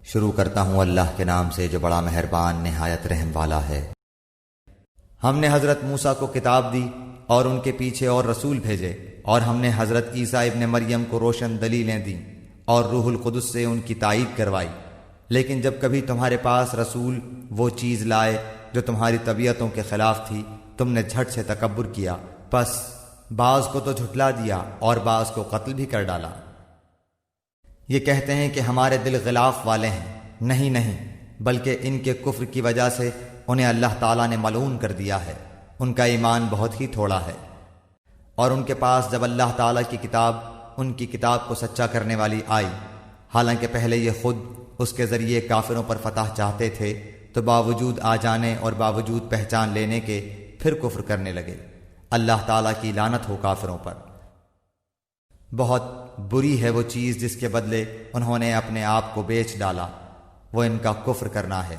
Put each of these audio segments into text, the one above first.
شروع کرتا ہوں اللہ کے نام سے جو بڑا مہربان نہایت رحم والا ہے۔ ہم نے حضرت موسیٰ کو کتاب دی اور ان کے پیچھے اور رسول بھیجے، اور ہم نے حضرت عیسیٰ ابن مریم کو روشن دلیلیں دیں اور روح القدس سے ان کی تائید کروائی۔ لیکن جب کبھی تمہارے پاس رسول وہ چیز لائے جو تمہاری طبیعتوں کے خلاف تھی، تم نے جھٹ سے تکبر کیا، پس بعض کو تو جھٹلا دیا اور بعض کو قتل بھی کر ڈالا۔ یہ کہتے ہیں کہ ہمارے دل غلاف والے ہیں، نہیں، بلکہ ان کے کفر کی وجہ سے انہیں اللہ تعالیٰ نے ملعون کر دیا ہے، ان کا ایمان بہت ہی تھوڑا ہے۔ اور ان کے پاس جب اللہ تعالیٰ کی کتاب ان کی کتاب کو سچا کرنے والی آئی، حالانکہ پہلے یہ خود اس کے ذریعے کافروں پر فتح چاہتے تھے، تو باوجود آ جانے اور باوجود پہچان لینے کے پھر کفر کرنے لگے۔ اللہ تعالیٰ کی لعنت ہو کافروں پر۔ بہت بری ہے وہ چیز جس کے بدلے انہوں نے اپنے آپ کو بیچ ڈالا، وہ ان کا کفر کرنا ہے۔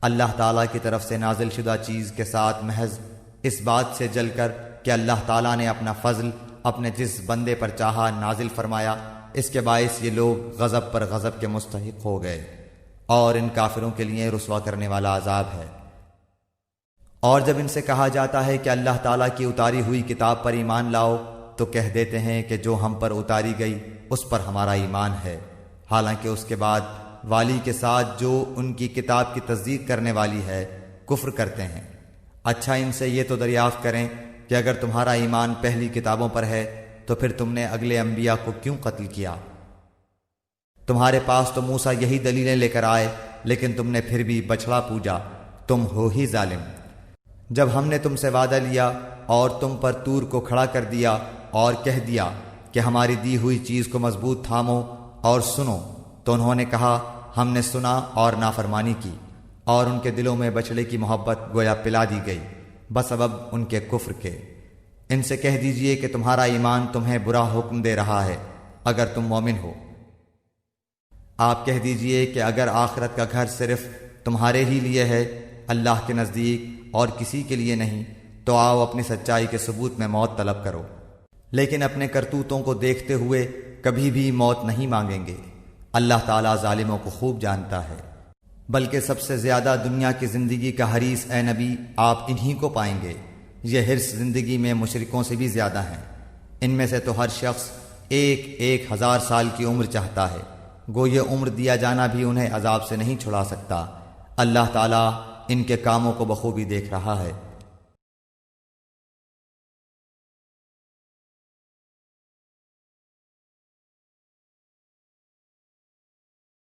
اللہ تعالیٰ کی طرف سے نازل شدہ چیز کے ساتھ محض اس بات سے جل کر کہ اللہ تعالیٰ نے اپنا فضل اپنے جس بندے پر چاہا نازل فرمایا، اس کے باعث یہ لوگ غضب پر غضب کے مستحق ہو گئے، اور ان کافروں کے لیے رسوا کرنے والا عذاب ہے۔ اور جب ان سے کہا جاتا ہے کہ اللہ تعالیٰ کی اتاری ہوئی کتاب پر ایمان لاؤ، تو کہہ دیتے ہیں کہ جو ہم پر اتاری گئی اس پر ہمارا ایمان ہے، حالانکہ اس کے بعد والی کے ساتھ جو ان کی کتاب کی تصدیق کرنے والی ہے کفر کرتے ہیں۔ اچھا ان سے یہ تو دریافت کریں کہ اگر تمہارا ایمان پہلی کتابوں پر ہے تو پھر تم نے اگلے انبیاء کو کیوں قتل کیا؟ تمہارے پاس تو موسیٰ یہی دلیلیں لے کر آئے، لیکن تم نے پھر بھی بچھڑا پوجا، تم ہو ہی ظالم۔ جب ہم نے تم سے وعدہ لیا اور تم پر طور کو کھڑا کر دیا اور کہہ دیا کہ ہماری دی ہوئی چیز کو مضبوط تھامو اور سنو، تو انہوں نے کہا ہم نے سنا اور نافرمانی کی، اور ان کے دلوں میں بچڑے کی محبت گویا پلا دی گئی بسبب ان کے کفر کے۔ ان سے کہہ دیجئے کہ تمہارا ایمان تمہیں برا حکم دے رہا ہے اگر تم مومن ہو۔ آپ کہہ دیجئے کہ اگر آخرت کا گھر صرف تمہارے ہی لیے ہے، اللہ کے نزدیک اور کسی کے لیے نہیں، تو آؤ اپنی سچائی کے ثبوت میں موت طلب کرو، لیکن اپنے کرتوتوں کو دیکھتے ہوئے کبھی بھی موت نہیں مانگیں گے۔ اللہ تعالیٰ ظالموں کو خوب جانتا ہے۔ بلکہ سب سے زیادہ دنیا کی زندگی کا حریص اے نبی آپ انہی کو پائیں گے۔ یہ حرص زندگی میں مشرکوں سے بھی زیادہ ہیں۔ ان میں سے تو ہر شخص 1000 سال کی عمر چاہتا ہے، گو یہ عمر دیا جانا بھی انہیں عذاب سے نہیں چھڑا سکتا۔ اللہ تعالیٰ ان کے کاموں کو بخوبی دیکھ رہا ہے۔